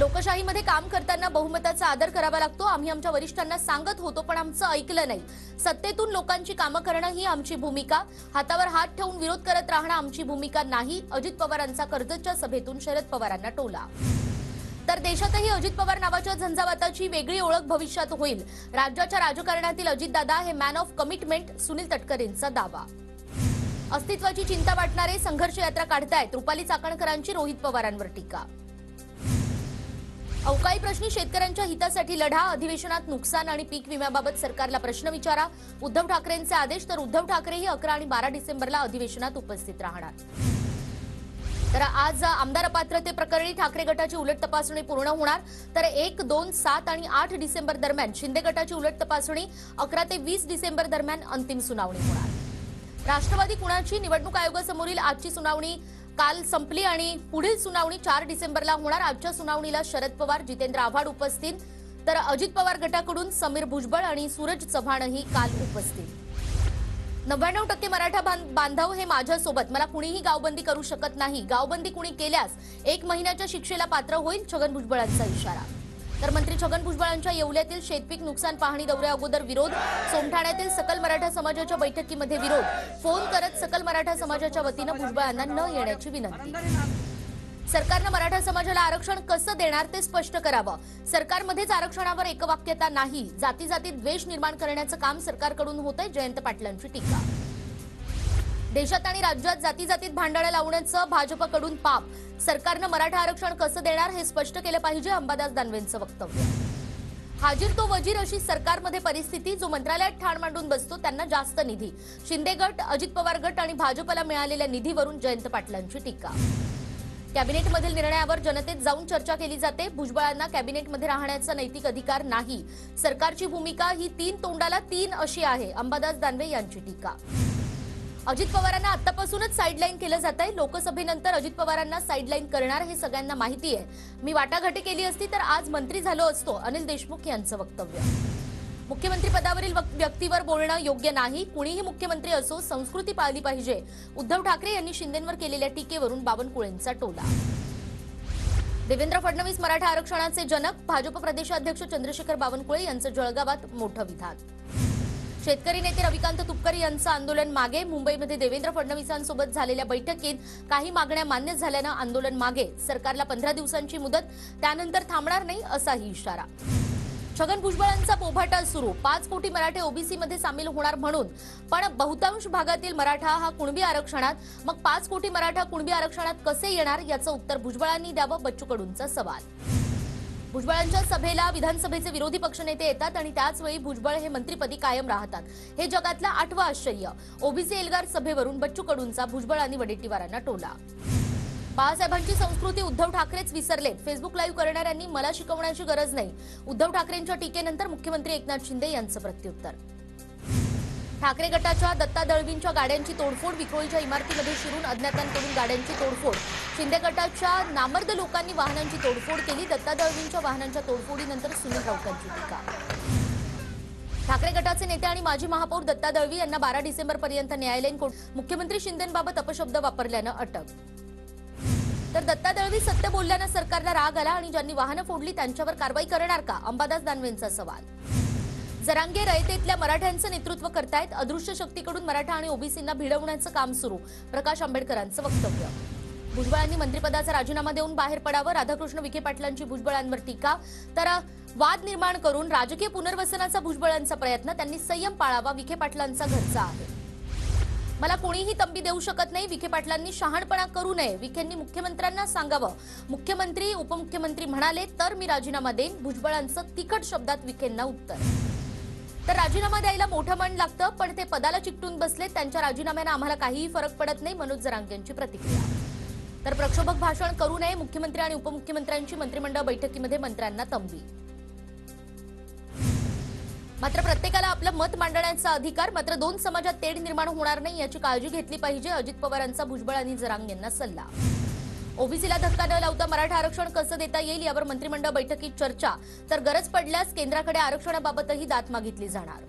लोकशाहीमध्ये काम करताना बहुमताचा आदर करावा लागतो। आम्ही आमच्या वरिष्ठांना सांगत होतो पण आमचं ऐकलं नाही। सत्तेतून लोकांची कामं करणं ही आमची भूमिका, हातावर हात ठेवून विरोध करत राहणं आमची भूमिका नाही। अजित पवारांचा कर्जतच्या सभेतून शरद पवारांना टोला। तर देशातही अजित पवार नावाच्या झंझावाताची वेगळी ओळख भविष्यात होईल। राज्याच्या राजकारणातील अजितदादा हे मॅन ऑफ कमिटमेंट, सुनील तटकरेंचा दावा। अस्तित्वाची चिंता वाटणारे संघर्ष यात्रा काढतायत, रुपाली चाकणकरांची रोहित पवारांवर टीका। अवकाळी प्रश्नी शेतकऱ्यांच्या हितासाठी लढा, अधिवेशनात नुकसान आणि पीक विम्याबाबत सरकारला प्रश्न विचारा। उद्धव ठाकरेंचे आदेश। तर उद्धव ठाकरेही 11 आणि 12 डिसेंबरला अधिवेशनात उपस्थित राहणार। तर आज आमदार अपात्रते प्रकरणी ठाकरे गटाची उलट तपासणी पूर्ण होणार। तर 1, 2, 7 आणि 8 डिसेंबर दरम्यान शिंदे गटाची उलट तपासणी, 11 ते 20 डिसेंबर दरम्यान अंतिम सुनावणी होणार। राष्ट्रवादी कुणाची निवडणूक आयोगासमोरील आजची सुनावणी काल संपली आणि पुढील सुनावणी 4 डिसेंबरला होणार। आजच्या सुनावणीला शरद पवार, जितेंद्र आव्हाड उपस्थित। तर अजित पवार गटाकडून समीर भुजबळ आणि सूरज चव्हाणही काल उपस्थित। 99% मराठा बांधव हे माझ्यासोबत, मला कुणीही गावबंदी करू शकत नाही। गावबंदी कुणी केल्यास 1 महिन्याच्या शिक्षेला पात्र होईल, छगन भुजबळांचा इशारा। तर मंत्री छगन भुजबळांच्या येवल्यातील शेतपीक नुकसान पाहणी दौऱ्या अगोदर विरोध, सोमठाण्यातील सकल मराठा समाजाच्या बैठकीमध्ये विरोध, फोन करत सकल मराठा समाजाच्या वतीनं भुजबळांना न येण्याची विनंती। सरकारनं मराठा समाजाला आरक्षण कसं देणार ते स्पष्ट करावं। सरकारमध्येच आरक्षणावर एकवाक्यता नाही, जाती जातीत द्वेष निर्माण करण्याचं काम सरकारकडून होतंय, जयंत पाटलांची टीका। देशात आणि राज्यात जाती जातीत भांडणं लावण्याचं भाजपकडून पाप, सरकारनं मराठा आरक्षण कसं देणार हे स्पष्ट केलं पाहिजे, अंबादास दानवेंचं वक्तव्य। हाजीर तो वजीर अशी सरकारमध्ये परिस्थिती, जो मंत्रालयात ठाण मांडून बसतो त्यांना जास्त निधी। शिंदे गट, अजित पवार गट आणि भाजपला मिळालेल्या निधीवरून जयंत पाटलांची टीका। कॅबिनेटमधील निर्णयावर जनतेत जाऊन चर्चा केली जाते, भुजबळांना कॅबिनेटमध्ये राहण्याचा नैतिक अधिकार नाही। सरकारची भूमिका ही 3 तोंडाला 3 अशी आहे, अंबादास दानवे यांची टीका। अजित पवारांना आतापासूनच साईडलाईन केलं जातंय, लोकसभेनंतर अजित पवारांना साईडलाईन करणार हे सगळ्यांना माहिती आहे। मी वाटाघाटी केली असती तर आज मंत्री झालो असतो, अनिल देशमुख यांचं वक्तव्य। मुख्यमंत्री पदावरील व्यक्तीवर बोलणं योग्य नाही, कुणीही मुख्यमंत्री असो संस्कृती पाळली पाहिजे, उद्धव ठाकरे यांनी शिंदेंवर केलेल्या टीकेवरून बावनकुळेंचा टोला। देवेंद्र फडणवीस मराठा आरक्षणाचे जनक, भाजप प्रदेशाध्यक्ष चंद्रशेखर बावनकुळे यांचं जळगावात मोठं विधान। शेतकरी नेते रविकांत तुपकर यांचं आंदोलन मागे, मुंबईमध्ये देवेंद्र फडणवीसांसोबत झालेल्या बैठकीत काही मागण्या मान्य झाल्यानं आंदोलन मागे, सरकारला 15 दिवसांची मुदत, त्यानंतर थांबणार नाही असाही इशारा। छगन भुजबळांचा पोभाटा सुरू, 5 कोटी मराठे ओबीसीमध्ये सामील होणार म्हणून, पण बहुतांश भागातील मराठा हा कुणबी आरक्षणात, मग 5 कोटी मराठा कुणबी आरक्षणात कसे येणार याचं उत्तर भुजबळांनी द्यावं, बच्चू कडूंचा सवाल। भुजबळांच्या सभेला विधानसभेचे विरोधी पक्षनेते येतात आणि त्याच वेळी भुजबळ हे मंत्रिपदी कायम राहतात, हे जगातलं 8वं आश्चर्य। ओबीसी एल्गार सभेवरून बच्चू कडूंचा भुजबळ आणि वडेट्टीवारांना टोला। बाळासाहेबांची संस्कृती उद्धव ठाकरेच विसरलेत, फेसबुक लाईव्ह करणाऱ्यांनी मला शिकवण्याची गरज नाही, उद्धव ठाकरेंच्या टीकेनंतर मुख्यमंत्री एकनाथ शिंदे यांचं प्रत्युत्तर। ठाकरे गटाच्या दत्ता दळवींच्या गाड्यांची तोडफोड, विक्रोळीच्या इमारतीमध्ये शिरून अज्ञातांकडून गाड्यांची तोडफोड। शिंदे गटाच्या नामर्द लोकांनी वाहनांची तोडफोड केली, दत्ता दळवींच्या वाहनांच्या तोडफोडीनंतर सुनील राऊतांची टीका। ठाकरे गटाचे नेते आणि माजी महापौर दत्ता दळवी यांना 12 डिसेंबरपर्यंत न्यायालयीन कोर्ट, मुख्यमंत्री शिंदेंबाबत अपशब्द वापरल्यानं अटक। तर दत्ता दळवी सत्य बोलल्यानं सरकारला राग आला आणि ज्यांनी वाहनं फोडली त्यांच्यावर कारवाई करणार का, अंबादास दानवेंचा सवाल। जरांगे रयतेतल्या मराठ्यांचं नेतृत्व करतायत, अदृश्य शक्तीकडून मराठा आणि ओबीसींना भिडवण्याचं काम सुरू, प्रकाश आंबेडकरांचं वक्तव्य। भुजबळांनी मंत्रिपदाचा राजीनामा देऊन बाहेर पडावं, राधाकृष्ण विखे पाटलांची भुजबळांवर टीका। तर वाद निर्माण करून राजकीय पुनर्वसनाचा भुजबळांचा प्रयत्न, त्यांनी संयम पाळावा, विखे पाटलांचा घरचा आहे। मला कोणीही तंबी देऊ शकत नाही, विखे पाटलांनी शहाणपणा करू नये, विखेंनी मुख्यमंत्र्यांना सांगावं, मुख्यमंत्री उपमुख्यमंत्री म्हणाले तर मी राजीनामा देईन, भुजबळांचं तिखट शब्दात विखेंना उत्तर। तर राजीनामा द्यायला मोठं मन लागतं, पण ते पदाला चिकटून बसले, त्यांच्या राजीनाम्यानं आम्हाला काहीही फरक पडत नाही, मनोज जरांगेंची प्रतिक्रिया। तर प्रक्षोभक भाषण करू नये, मुख्यमंत्री आणि उपमुख्यमंत्र्यांची मंत्रिमंडळ बैठकीमध्ये मंत्र्यांना तंबी। मात्र प्रत्येकाला आपलं मत मांडण्याचा अधिकार, मात्र 2 समाजात तेढ निर्माण होणार नाही याची काळजी घेतली पाहिजे, अजित पवारांचा भुजबळ आणि जरांगेंना सल्ला। ओबीसीला धक्का न लावता मराठा आरक्षण कसं देता येईल यावर मंत्रिमंडळ बैठकीत चर्चा, तर गरज पडल्यास केंद्राकडे आरक्षणाबाबतही दाद मागितली जाणार।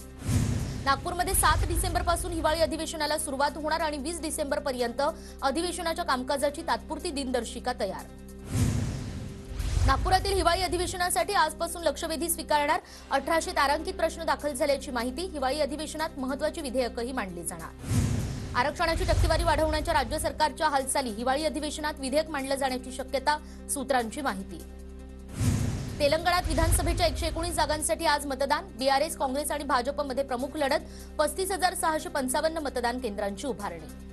नागपूरमध्ये 7 डिसेंबरपासून हिवाळी अधिवेशनाला सुरुवात होणार आणि 20 डिसेंबरपर्यंत अधिवेशनाच्या कामकाजाची तात्पुरती दिनदर्शिका तयार। नागपुरातील हिवाळी अधिवेशनासाठी आजपासून लक्षवेधी स्वीकारणार 1800 तारांकित प्रश्न दाखल झाल्याची माहिती। हिवाळी अधिवेशनात महत्त्वाची विधेयकही मांडली जाणार। आरक्षणाची टक्केवारी वाढवण्याच्या राज्य सरकारच्या हालचाली, हिवाळी अधिवेशनात विधेयक मांडलं जाण्याची शक्यता, सूत्रांची माहिती। तेलंगणात विधानसभेच्या 119 जागांसाठी आज मतदान। बीआरएस, काँग्रेस आणि भाजपमध्ये प्रमुख लढत। 35,655 मतदान केंद्रांची उभारणी।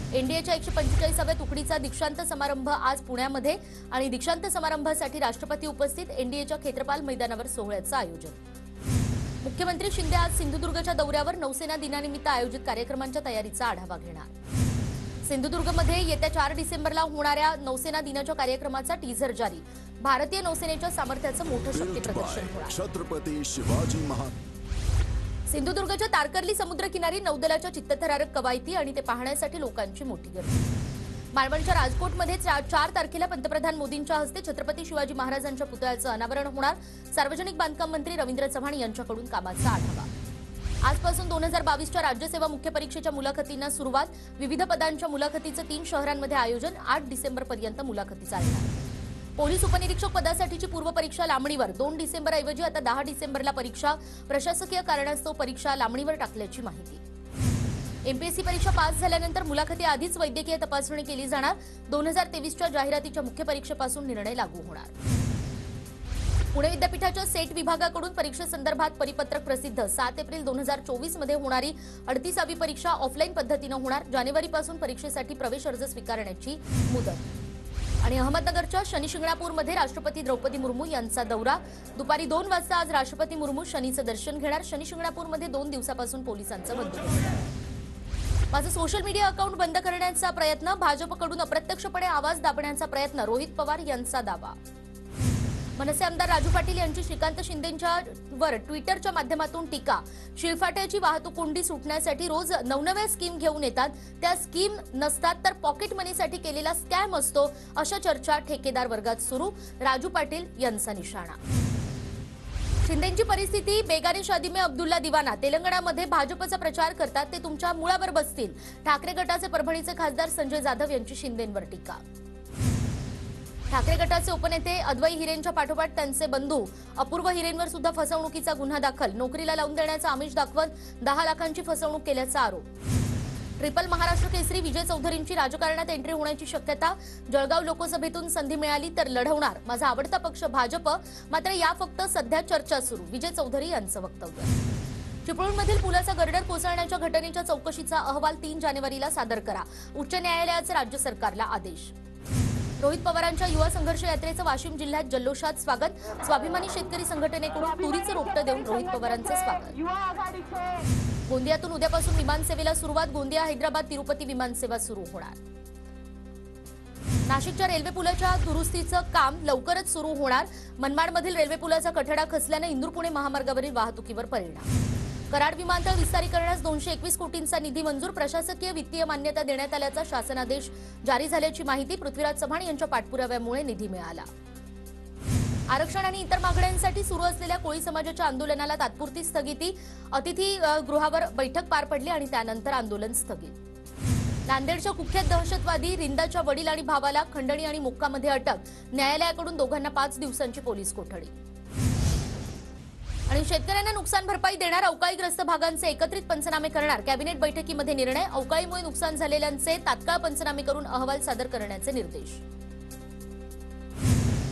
एनडीएच्या 145व्या तुकडीचा दीक्षांत समारंभ आज पुण्यामध्ये आणि दीक्षांत समारंभासाठी राष्ट्रपती उपस्थित। एनडीएच्या खेत्रपाल मैदानावर सोहळ्याचं आयोजन। मुख्यमंत्री शिंदे आज सिंधुदुर्गच्या दौऱ्यावर, नौसेना दिनानिमित्त आयोजित कार्यक्रमांच्या तयारीचा आढावा घेणार। सिंधुदुर्गमध्ये येत्या 4 डिसेंबरला होणाऱ्या नौसेना दिनाच्या कार्यक्रमाचा टीझर जारी। भारतीय नौसेनेच्या सामर्थ्याचं मोठं शक्ती प्रदर्शन होणार। छत्रपती शिवाजी महाराज। सिंधुदुर्गच्या तारकर्ली समुद्रकिनारी नौदलाच्या चित्तथरारक कवायती आणि ते पाहण्यासाठी लोकांची मोठी गर्दी। मालवणच्या राजकोटमध्ये 4 तारखेला पंतप्रधान मोदींच्या हस्ते छत्रपती शिवाजी महाराजांच्या पुतळ्याचं अनावरण होणार। सार्वजनिक बांधकाम मंत्री रवींद्र चव्हाण यांच्याकडून कामाचा आढावा। आजपासून 2022च्या राज्यसेवा मुख्य परीक्षेच्या मुलाखतींना सुरुवात। विविध पदांच्या मुलाखतीचं 3 शहरांमध्ये आयोजन। 8 डिसेंबरपर्यंत मुलाखती चालणार। पोलीस उपनिरीक्षक पदासाठीची पूर्वपरीक्षा लांबणीवर। 2 डिसेंबरऐवजी आता 10 डिसेंबरला परीक्षा। प्रशासकीय कारणास्तव परीक्षा लांबणीवर टाकल्याची माहिती। एमपीएससी परीक्षा पास झाल्यानंतर मुलाखती आधीच वैद्यकीय तपासणी केली जाणार। 2023च्या जाहिरातीच्या मुख्य परीक्षेपासून निर्णय लागू होणार। पुणे विद्यापीठाच्या सेट विभागाकडून परीक्षेसंदर्भात परिपत्रक प्रसिद्ध। 7 एप्रिल 2024 मध्ये होणारी 38वी परीक्षा ऑफलाईन पद्धतीने होणार। जानेवारीपासून परीक्षेसाठी प्रवेश अर्ज स्वीकारण्याची मुदत। आणि अहमदनगरच्या शनिशिंगणापूरमध्ये राष्ट्रपती द्रौपदी मुर्मू यांचा दौरा। दुपारी 2 वाजता आज राष्ट्रपती मुर्मू शनीचं दर्शन घेणार। शनिशिंगणापूरमध्ये 2 दिवसापासून पोलिसांचा बंदोबस्त। माझं सोशल मीडिया अकाउंट बंद करण्याचा प्रयत्न, भाजपकडून अप्रत्यक्षपणे आवाज दाबण्याचा प्रयत्न, रोहित पवार यांचा दावा। मनसे आमदार राजू पाटील यांची श्रीकांत शिंदेंच्यावर ट्विटरच्या माध्यमातून टीका। शिळफाट्याची वाहतूक कोंडी सुटण्यासाठी रोज नवनव्या स्कीम घेऊन येतात, त्या स्कीम नसतात तर पॉकेट मनीसाठी केलेला स्कॅम असतो, अशा चर्चा ठेकेदार वर्गात सुरू। राजू पाटील यांचा निशाणा। शिंदेंची परिस्थिती, बेगाने शादी में अब्दुल्ला दिवाना। तेलंगणामध्ये भाजपचा प्रचार करतात ते तुमच्या मुळावर बसतील। ठाकरे गटाचे परभणीचे खासदार संजय जाधव यांची शिंदेंवर टीका। ठाकरे गटाचे उपनेते अद्वै हिरेंच्या पाठोपाठ त्यांचे बंधू अपूर्व हिरेंवर सुद्धा फसवणुकीचा गुन्हा दाखल। नोकरीला लावून देण्याचा आमिष दाखवत 10 लाखांची फसवणूक केल्याचा आरोप। ट्रिपल महाराष्ट्र केसरी विजय चौधरींची राजकारणात एंट्री होण्याची शक्यता। जळगाव लोकसभेतून संधी मिळाली तर लढवणार, माझा आवडता पक्ष भाजप, मात्र या फक्त सध्या चर्चा सुरू, विजय चौधरी यांचं वक्तव्य। चिपळूणमधील पुलाचा गर्डर कोसळण्याच्या घटनेच्या चौकशीचा अहवाल 3 जानेवारीला सादर करा, उच्च न्यायालयाचे राज्य सरकारला आदेश। रोहित पवारांच्या युवा संघर्ष यात्रेचं वाशिम जिल्ह्यात जल्लोषात स्वागत। स्वाभिमानी शेतकरी संघटनेकडून तुरीचं रोपटं देऊन रोहित पवारांचं स्वागत। गोंदियातून उद्यापासून विमानसेवेला सुरुवात। गोंदिया हैदराबाद तिरुपती विमानसेवा सुरू होणार। नाशिकच्या रेल्वे पुलाच्या दुरुस्तीचं काम लवकरच सुरू होणार। मनमाडमधील रेल्वे पुलाचा कठडा खचल्याने इंदूर पुणे महामार्गावरील वाहतुकीवर परिणाम। कराड विमानतळ विस्तारीकरणास 221 कोटींचा निधी मंजूर। प्रशासकीय वित्तीय मान्यता देण्यात आल्याचा शासनादेश जारी झाल्याची माहिती। पृथ्वीराज चव्हाण यांच्या पाठपुराव्यामुळे निधी मिळाला। आरक्षण आणि इतर मागण्यांसाठी सुरू असलेल्या कोळी समाजाच्या आंदोलनाला तात्पुरती स्थगिती। अतिथी गृहावर बैठक पार पडली आणि त्यानंतर आंदोलन स्थगित। नांदेडच्या कुख्यात दहशतवादी रिंदाच्या वडील आणि भावाला खंडणी आणि मोक्कामध्ये अटक। न्यायालयाकडून दोघांना 5 दिवसांची पोलीस कोठडी। आणि शेतकऱ्यांना नुकसान भरपाई देणार, अवकाळीग्रस्त भागांचे एकत्रित पंचनामे करणार। कॅबिनेट बैठकीमध्ये निर्णय। अवकाळीमुळे नुकसान झालेल्यांचे तात्काळ पंचनामे करून अहवाल सादर करण्याचे निर्देश।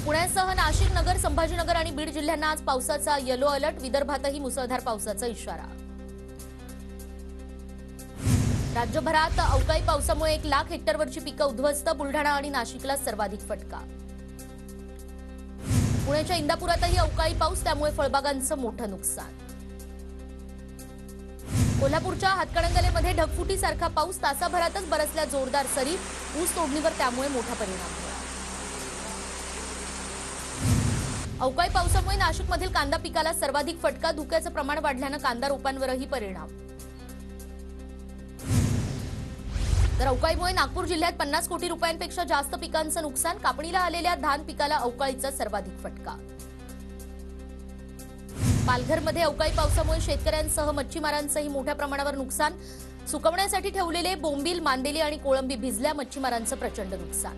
पुण्यासह नाशिक, नगर, संभाजीनगर आणि बीड जिल्ह्यांना आज पावसाचा येलो अलर्ट। विदर्भातही मुसळधार पावसाचा इशारा। राज्यभरात अवकाळी पावसामुळे 1 लाख हेक्टरवरची पिकं उद्ध्वस्त। बुलढाणा आणि नाशिकला सर्वाधिक फटका। पुण्याच्या इंदापुरातही अवकाळी पाऊस, त्यामुळे फळबागांचं मोठं नुकसान। कोल्हापूरच्या हातकणंगलेमध्ये ढगफुटीसारखा पाऊस, तासाभरातच बरसल्या जोरदार सरी। ऊस तोडणीवर त्यामुळे मोठा परिणाम झाला। अवकाळी पावसामुळे नाशिकमधील कांदा पिकाला सर्वाधिक फटका। धुक्याचं प्रमाण वाढल्यानं कांदा रोपांवरही परिणाम। तर अवकाळीमुळे नागपूर जिल्ह्यात 50 कोटी रुपयांपेक्षा जास्त पिकांचं नुकसान। कापणीला आलेल्या धान पिकाला अवकाळीचा सर्वाधिक फटका। पालघरमध्ये अवकाळी पावसामुळे शेतकऱ्यांसह मच्छीमारांचंही मोठ्या प्रमाणावर नुकसान। सुकवण्यासाठी ठेवलेले बोंबील, मांदेली आणि कोळंबी भिजल्या। मच्छीमारांचं प्रचंड नुकसान।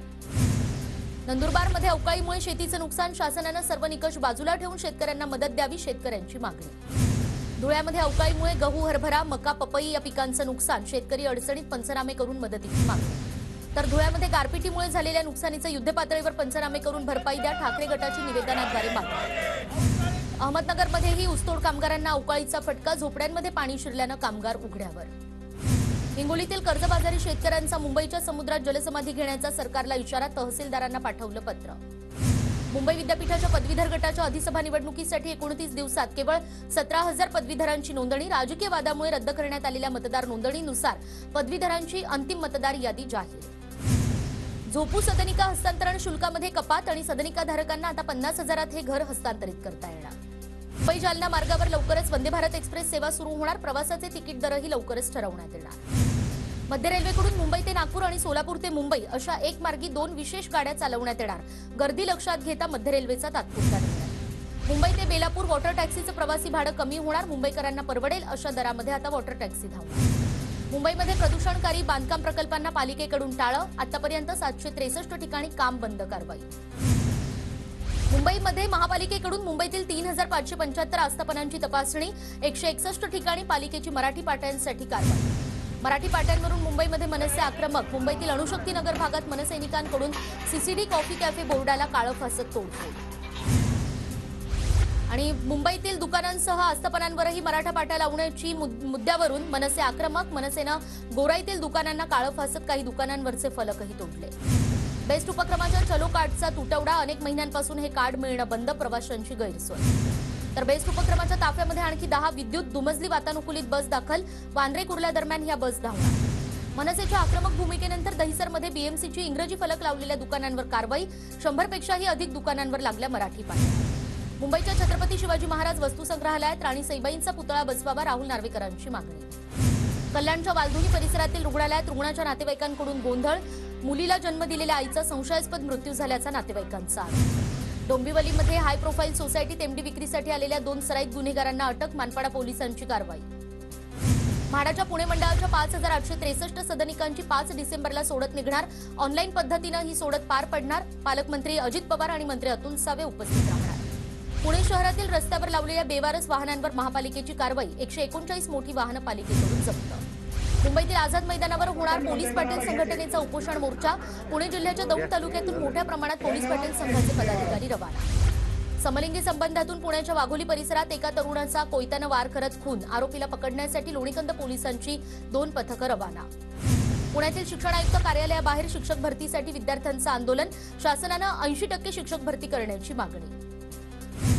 नंदुरबारमध्ये अवकाळीमुळे शेतीचं नुकसान, शासनानं सर्व निकष बाजूला ठेवून शेतकऱ्यांना मदत द्यावी, शेतकऱ्यांची मागणी। धुळ्यामध्ये अवकाळीमुळे गहू, हरभरा, मका, पपई या पिकांचं नुकसान, शेतकरी अडचणीत, पंचनामे करून मदतीची मागणी। तर धुळ्यामध्ये गारपिटीमुळे झालेल्या नुकसानीचं युद्धपातळीवर पंचनामे करून भरपाई द्या, ठाकरे गटाची निवेदनाद्वारे मागणी। अहमदनगरमध्येही ऊसतोड कामगारांना अवकाळीचा फटका, झोपड्यांमध्ये पाणी शिरल्यानं कामगार उघड्यावर। हिंगोलीतील कर्जबाजारी शेतकऱ्यांचा मुंबईच्या समुद्रात जलसमाधी घेण्याचा सरकारला इशारा, तहसीलदारांना पाठवलं पत्र। मुंबई विद्यापीठाच्या पदवीधर गटाच्या अधिसभा निवडणुकीसाठी 29 दिवसात केवळ 17,000 पदवीधरांची नोंदणी, राजकीय वादामुळे रद्द करण्यात आलेल्या मतदार नोंदणीनुसार पदवीधरांची अंतिम मतदार यादी जाहीर। झोपू सदनिका हस्तांतरण शुल्कामध्ये कपात आणि सदनिकाधारकांना आता 50,000 हे घर हस्तांतरित करता येणार। मुंबई जालना मार्गावर लवकरच वंदे भारत एक्सप्रेस सेवा सुरू होणार, प्रवासाचे तिकीट दरही लवकरच ठरवण्यात येणार। मध्य रेल्वेकडून मुंबई ते नागपूर आणि सोलापूर ते मुंबई अशा एक मार्गी 2 विशेष गाड्या चालवण्यात येणार, गर्दी लक्षात घेता मध्य रेल्वेचा तात्पुरता निर्णय। मुंबई ते बेलापूर वॉटर टॅक्सीचं प्रवासी भाडं कमी होणार, मुंबईकरांना परवडेल अशा दरामध्ये आता वॉटर टॅक्सी धावणार। मुंबईमध्ये प्रदूषणकारी बांधकाम प्रकल्पांना पालिकेकडून टाळं, आतापर्यंत 763 ठिकाणी काम बंद कारवाई। मुंबईमध्ये महापालिकेकडून मुंबईतील 3,575 आस्थापनांची तपासणी, 161 ठिकाणी पालिकेची मराठी पाट्यांसाठी कारवाई। मराठी पाट्यांवरून मुंबईमध्ये मनसे आक्रमक, मुंबईतील अणुशक्ती नगर भागात मनसैनिकांकडून सीसीडी कॉफी कॅफे बोर्डाला काळं फासत तोडफोड। आणि मुंबईतील दुकानांसह आस्थापनांवरही मराठा पाट्या लावण्याची मुद्द्यावरून मनसे आक्रमक, मनसेनं गोराईतील दुकानांना काळं फासत काही दुकानांवरचे फलकही तोडले। बेस्ट उपक्रमाच्या चलो कार्डचा तुटवडा, अनेक महिन्यांपासून हे कार्ड मिळणं बंद, प्रवाशांची गैरसोय। तर बेस्ट उपक्रमाच्या ताफ्यामध्ये आणखी 10 विद्युत दुमजली वातानुकूलित बस दाखल, वांद्रे कुर्ला दरम्यान ह्या बस धावणार। मनसेच्या आक्रमक भूमिकेनंतर दहिसरमध्ये बीएमसीची इंग्रजी फलक लावलेल्या दुकानांवर कारवाई, 100 पेक्षाही अधिक दुकानांवर लागल्या मराठी पाट्या। मुंबईच्या छत्रपती शिवाजी महाराज वस्तुसंग्रहालयात राणी सईबाईंचा पुतळा बसवावा, राहुल नार्वेकरांची मागणी। कल्याणच्या वालधुनी परिसरातील रुग्णालयात रुग्णाच्या नातेवाईकांकडून गोंधळ, मुलीला जन्म दिलेल्या आईचा संशयास्पद मृत्यू झाल्याचा नातेवाईकांचा आरोप। डोंबिवलीमध्ये हाय प्रोफाईल सोसायटीत एमडी विक्रीसाठी आलेल्या 2 सराईत गुन्हेगारांना अटक, मानपाडा पोलिसांची कारवाई। म्हाडाच्या पुणे मंडळाच्या 5,863 सदनिकांची 5 डिसेंबरला सोडत निघणार, ऑनलाईन पद्धतीनं ही सोडत पार पडणार, पालकमंत्री अजित पवार आणि मंत्री अतुल सावे उपस्थित राहणार। पुणे शहरातील रस्त्यावर लावलेल्या बेवारस वाहनांवर महापालिकेची कारवाई, 139 मोठी वाहनं पालिकेकडून जप्त। मुंबईतील आझाद मैदानावर होणार पोलीस पाटील संघटनेचा उपोषण मोर्चा, पुणे जिल्ह्याच्या दौंड तालुक्यातून मोठ्या प्रमाणात पोलीस पाटील संघाचे पदाधिकारी रवाना। समलिंगी संबंधातून पुण्याच्या वाघोली परिसरात एका तरुणाचा कोयत्यानं वार करत खून, आरोपीला पकडण्यासाठी लोणीकंद पोलिसांची 2 पथकं रवाना। पुण्यातील शिक्षण आयुक्त कार्यालयाबाहेर शिक्षक भरतीसाठी विद्यार्थ्यांचं आंदोलन, शासनानं 80% शिक्षक भरती करण्याची मागणी।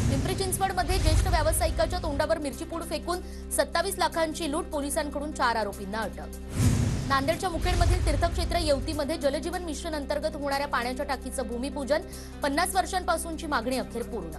पिंपरी चिंचवडमध्ये ज्येष्ठ व्यावसायिकाच्या तोंडावर मिरचीपूड फेकून 27 लाखांची लूट, पोलिसांकडून 4 आरोपींना अटक। नांदेडच्या मुखेडमधील तीर्थक्षेत्र येवतीमध्ये जलजीवन मिशन अंतर्गत होणाऱ्या पाण्याच्या टाकीचं भूमिपूजन, 50 वर्षांपासूनची मागणी अखेर पूर्ण।